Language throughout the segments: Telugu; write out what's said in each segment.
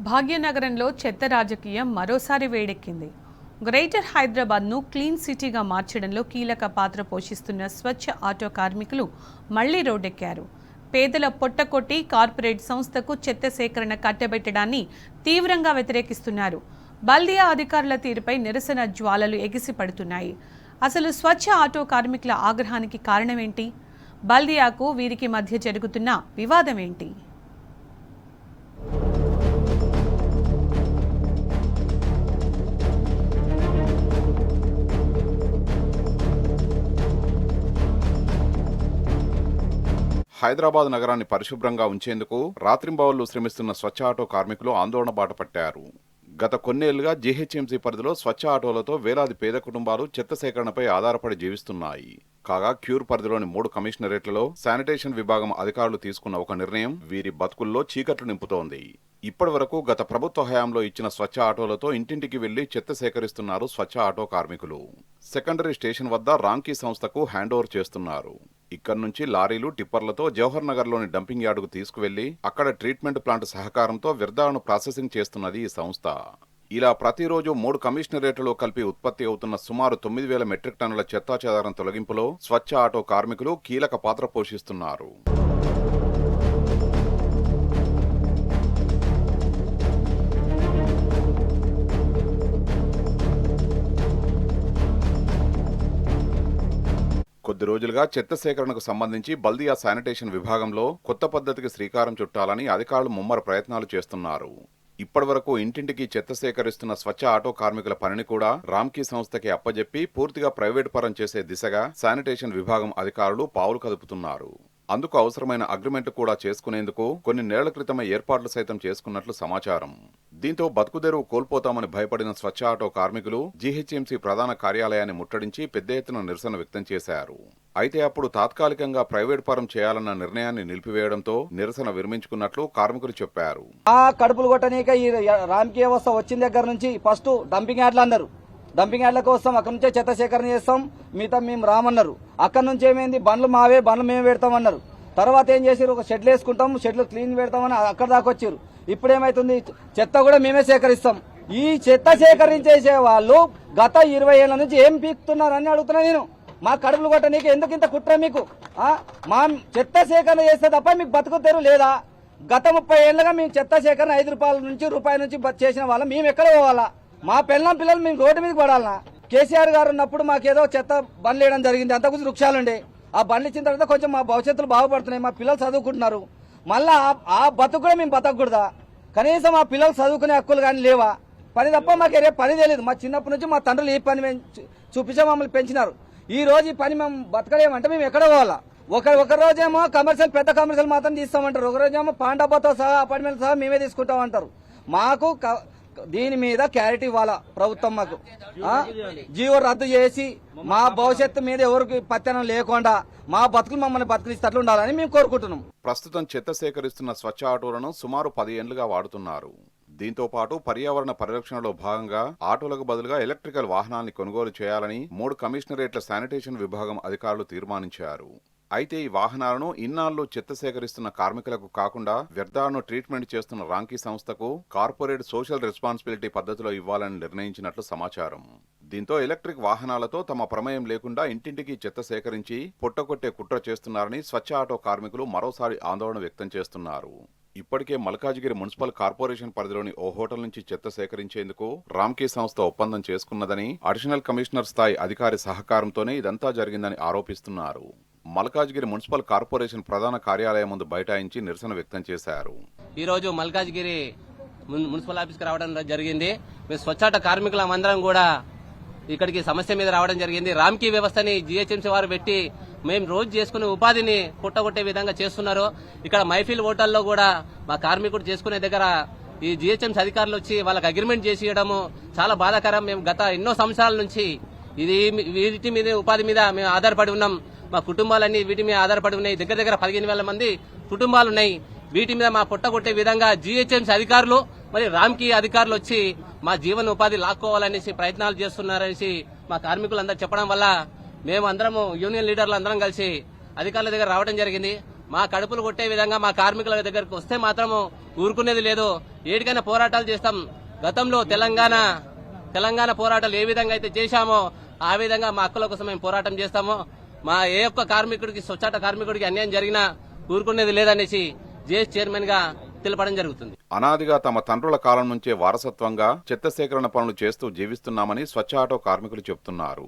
భాగ్యనగరంలో చెత్త రాజకీయం మరోసారి వేడెక్కింది. గ్రేటర్ హైదరాబాద్ను క్లీన్ సిటీగా మార్చడంలో కీలక పాత్ర పోషిస్తున్న స్వచ్ఛ ఆటో కార్మికులు మళ్లీ రోడ్డెక్కారు. పేదల పొట్టకొట్టి కార్పొరేట్ సంస్థకు చెత్త సేకరణ కట్టబెట్టడాన్ని తీవ్రంగా వ్యతిరేకిస్తున్నారు. బల్దియా అధికారుల తీరుపై నిరసన జ్వాలలు ఎగిసిపడుతున్నాయి. అసలు స్వచ్ఛ ఆటో కార్మికుల ఆగ్రహానికి కారణమేంటి? బల్దియాకు వీరికి మధ్య జరుగుతున్న వివాదం ఏంటి? హైదరాబాద్ నగరాన్ని పరిశుభ్రంగా ఉంచేందుకు రాత్రింబవళ్లు శ్రమిస్తున్న స్వచ్ఛ ఆటో కార్మికులు ఆందోళన బాట పట్టారు. గత కొన్నేళ్లుగా జీహెచ్ఎంసీ పరిధిలో స్వచ్ఛ ఆటోలతో వేలాది పేద కుటుంబాలు చెత్త సేకరణపై ఆధారపడి జీవిస్తున్నాయి. కాగా క్యూర్ పరిధిలోని 3 కమిషనరేట్లలో శానిటేషన్ విభాగం అధికారులు తీసుకున్న ఒక నిర్ణయం వీరి బతుకుల్లో చీకట్లు నింపుతోంది. ఇప్పటి వరకు గత ప్రభుత్వ హయాంలో ఇచ్చిన స్వచ్ఛ ఆటోలతో ఇంటింటికి వెళ్లి చెత్త సేకరిస్తున్నారు స్వచ్ఛ ఆటో కార్మికులు. సెకండరీ స్టేషన్ వద్ద రాంకీ సంస్థకు హ్యాండ్ ఓవర్ చేస్తున్నారు. ఇక్కడి నుంచి లారీలు టిప్పర్లతో జవహర్ నగర్ లోని డంపింగ్ యార్డుకు తీసుకువెళ్లి అక్కడ ట్రీట్మెంట్ ప్లాంట్ సహకారంతో వ్యర్థాలను ప్రాసెసింగ్ చేస్తున్నది ఈ సంస్థ. ఇలా ప్రతిరోజు 3 కమిషనరేట్లలో కలిపి ఉత్పత్తి అవుతున్న సుమారు 9,000 మెట్రిక్ టన్నుల చెత్తాచెదారం తొలగింపులో స్వచ్ఛ ఆటో కార్మికులు కీలక పాత్ర పోషిస్తున్నారు. కొద్ది రోజులుగా చెత్త సేకరణకు సంబంధించి బల్దియా శానిటేషన్ విభాగంలో కొత్త పద్ధతికి శ్రీకారం చుట్టాలని అధికారులు ముమ్మర ప్రయత్నాలు చేస్తున్నారు. ఇప్పటి వరకు ఇంటింటికి చెత్త సేకరిస్తున్న స్వచ్ఛ ఆటో కార్మికుల పనిని కూడా రామ్కీ సంస్థకి అప్పజెప్పి పూర్తిగా ప్రైవేట్ పరం చేసే దిశగా శానిటేషన్ విభాగం అధికారులు పావులు కదుపుతున్నారు. అందుకు అవసరమైన అగ్రిమెంట్ కూడా చేసుకునేందుకు కొన్ని నెలల క్రితమే ఏర్పాట్లు సైతం చేసుకున్నట్లు సమాచారం. దీంతో బతుకుదెరువు కోల్పోతామని భయపడిన స్వచ్ఛ ఆటో కార్మికులు జీహెచ్ఎంసీ ప్రధాన కార్యాలయాన్ని ముట్టడించి పెద్ద ఎత్తున నిరసన వ్యక్తం చేశారు. అయితే అప్పుడు తాత్కాలికంగా ప్రైవేట్ పరం చేయాలన్న నిర్ణయాన్ని నిలిపివేయడంతో నిరసన విరమించుకున్నట్లు కార్మికులు చెప్పారు. కడుపులు కొట్టనీక ఈ రామ్కీ వ్యవస్థ వచ్చిన దగ్గర నుంచి ఫస్ట్ డంపింగ్ యార్డ్లు అన్నారు. డంపింగ్ యార్డ్ల కోసం అక్కడి నుంచే చెత్త సేకరణ చేస్తాం, మిగతా మేము రామన్నారు. అక్కడి నుంచి ఏమైంది, బండ్లు మావే, బండ్లు మేము పెడతామన్నారు. తర్వాత ఏం చేసారు, ఒక షెడ్లు వేసుకుంటాం, షెడ్లు క్లీన్ పెడతామని అక్కడ దాకా వచ్చారు. ఇప్పుడు ఏమైతుంది, చెత్త కూడా మేమే సేకరిస్తాం. ఈ చెత్త సేకరించేసే వాళ్ళు గత 20 ఏళ్ల నుంచి ఏం పీకుతున్నారని అడుగుతున్నా నేను. మా కడుపులు కొట్ట నీకు ఎందుకు ఇంత కుట్ర మీకు? మా చెత్త సేకరణ చేస్తే తప్ప మీకు బతుకు తెరువు లేదా? గత 30 ఏళ్లుగా మేము చెత్త సేకరణ రూపాయల నుంచి చేసిన వాళ్ళం మేము ఎక్కడ పోవాలా? మా పిల్లలు మేము రోడ్డు మీదకి పడాలనా? కేసీఆర్ గారు ఉన్నప్పుడు మాకేదో చెత్త బండ్లు వేయడం జరిగింది, అంత కొంచెం వృక్షాలుండే. ఆ బండ్లు ఇచ్చిన తర్వాత కొంచెం మా భవిష్యత్తులు బాగుపడుతున్నాయి, మా పిల్లలు చదువుకుంటున్నారు. మళ్ళా ఆ బతుకు కూడా మేము బతకూడదా? కనీసం మా పిల్లలు చదువుకునే హక్కులు కానీ లేవా? పని తప్ప మాకు ఏరే పని తెలియదు. మా చిన్నప్పటి నుంచి మా తండ్రులు ఈ పని చూపించే మమ్మల్ని పెంచినారు. ఈ రోజు ఈ పని మేము బతకలేమంటే మేము ఎక్కడ పోవాలా? ఒక రోజేమో కమర్షియల్, పెద్ద కమర్షియల్ మాత్రం తీస్తామంటారు, ఒక రోజేమో పాండాబాతో సహా అపార్ట్మెంట్ సహా మేమే తీసుకుంటామంటారు. మాకు దీని మీద క్లారిటీ ఇవ్వాలా ప్రభుత్వం. మాకు జీవో రద్దు చేసి మా భవిష్యత్తు మీద ఎవరికి పత్తనం లేకుండా మా బతుకులు మమ్మల్ని బతుకులిస్తట్లు ఉండాలని మేము కోరుకుంటున్నాం. ప్రస్తుతం చెత్త సేకరిస్తున్న స్వచ్ఛ ఆటోలను సుమారు 10 ఏళ్లుగా వాడుతున్నారు. దీంతో పాటు పర్యావరణ పరిరక్షణలో భాగంగా ఆటోలకు బదులుగా ఎలక్ట్రికల్ వాహనాన్ని కొనుగోలు చేయాలని 3 కమిషనరేట్ల శానిటేషన్ విభాగం అధికారులు తీర్మానించారు. అయితే ఈ వాహనాలను ఇన్నాళ్లు చెత్త సేకరిస్తున్న కార్మికులకు కాకుండా వ్యర్థాలను ట్రీట్మెంట్ చేస్తున్న రాంకీ సంస్థకు కార్పొరేట్ సోషల్ రెస్పాన్సిబిలిటీ పద్ధతిలో ఇవ్వాలని నిర్ణయించినట్లు సమాచారం. దీంతో ఎలక్ట్రిక్ వాహనాలతో తమ ప్రమేయం లేకుండా ఇంటింటికి చెత్త సేకరించి పొట్టకొట్టే కుట్ర చేస్తున్నారని స్వచ్ఛ ఆటో కార్మికులు మరోసారి ఆందోళన వ్యక్తం చేస్తున్నారు. ఇప్పటికే మల్కాజిగిరి మున్సిపల్ కార్పొరేషన్ పరిధిలోని ఓ హోటల్ నుంచి చెత్త సేకరించేందుకు రామ్కీ సంస్థ ఒప్పందం చేసుకున్నదని, అడిషనల్ కమిషనర్ స్థాయి అధికారి సహకారంతోనే ఇదంతా జరిగిందని ఆరోపిస్తున్నారు. మల్కాజిగిరి మున్సిపల్ కార్పొరేషన్ ప్రధాన కార్యాలయం ముందు బైఠాయించి నిరసన వ్యక్తం చేశారు. ఈ రోజు మల్కాజిగిరి మున్సిపల్ ఆఫీస్కి రావడం జరిగింది. మేము స్వచ్ఛాట కార్మికులందరం కూడా ఇక్కడికి సమస్య మీద రావడం జరిగింది. రామ్కీ వ్యవస్థని జీహెచ్ఎంసీ వారు పెట్టి మేము రోజు చేసుకునే ఉపాధిని పుట్టగొట్టే విధంగా చేస్తున్నారు. ఇక్కడ మైఫిల్ హోటల్లో కూడా మా కార్మికుడు చేసుకునే దగ్గర ఈ జీహెచ్ఎంసీ అధికారులు వచ్చి వాళ్ళకి అగ్రిమెంట్ చేసి ఇవ్వడము చాలా బాధాకరం. మేము గత ఎన్నో సంవత్సరాల నుంచి వీటి మీద ఉపాధి మీద మేము ఆధారపడి ఉన్నాం. మా కుటుంబాలన్నీ వీటి మీద ఆధారపడి ఉన్నాయి. దగ్గర 15,000 మంది కుటుంబాలు ఉన్నాయి. వీటి మీద మా పుట్టగొట్టే విధంగా జీహెచ్ఎంసీ అధికారులు మరి రామ్కీ అధికారులు వచ్చి మా జీవన ఉపాధి లాక్కోవాలనేసి ప్రయత్నాలు చేస్తున్నారనేసి మా కార్మికులందరూ చెప్పడం వల్ల మేము అందరము యూనియన్ లీడర్లు అందరం కలిసి అధికారుల దగ్గర రావడం జరిగింది. మా కడుపులు కొట్టే విధంగా మా కార్మికుల దగ్గరకు వస్తే మాత్రము ఊరుకునేది లేదు. ఏడికైనా పోరాటాలు చేస్తాం. గతంలో తెలంగాణ పోరాటాలు ఏ విధంగా అయితే చేశామో ఆ విధంగా మా హక్కుల కోసం మేము పోరాటం చేస్తామో. మా ఏ ఒక్క కార్మికుడికి, స్వచ్ఛాట కార్మికుడికి అన్యాయం జరిగినా ఊరుకునేది లేదనేసి జేఏసీ చైర్మన్ గా తెలపడం జరుగుతుంది. అనాదిగా తమ తండ్రుల కాలం నుంచే వారసత్వంగా చెత్త సేకరణ పనులు చేస్తూ జీవిస్తున్నామని స్వచ్ఛ ఆటో కార్మికులు చెబుతున్నారు.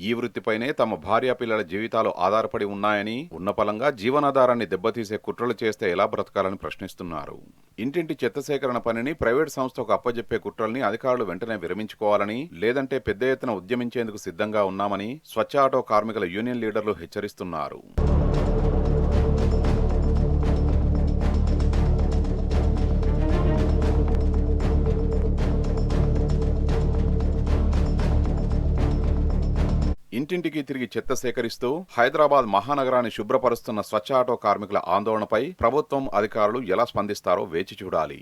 ఈ వృత్తిపైనే తమ భార్య పిల్లల జీవితాలు ఆధారపడి ఉన్నాయని, ఉన్నపలంగా జీవనాధారాన్ని దెబ్బతీసే కుట్రలు చేస్తే ఎలా బ్రతకాలని ప్రశ్నిస్తున్నారు. ఇంటింటి చెత్త సేకరణ పనిని ప్రైవేట్ సంస్థకు అప్పజెప్పే కుట్రల్ని అధికారులు వెంటనే విరమించుకోవాలని, లేదంటే పెద్ద ఎత్తున ఉద్యమించేందుకు సిద్ధంగా ఉన్నామని స్వచ్ఛ ఆటో కార్మికుల యూనియన్ లీడర్లు హెచ్చరిస్తున్నారు. ఇంటింటికి తిరిగి చెత్త సేకరిస్తూ హైదరాబాద్ మహానగరాన్ని శుభ్రపరుస్తున్న స్వచ్ఛ ఆటో కార్మికుల ఆందోళనపై ప్రభుత్వం, అధికారులు ఎలా స్పందిస్తారో వేచి చూడాలి.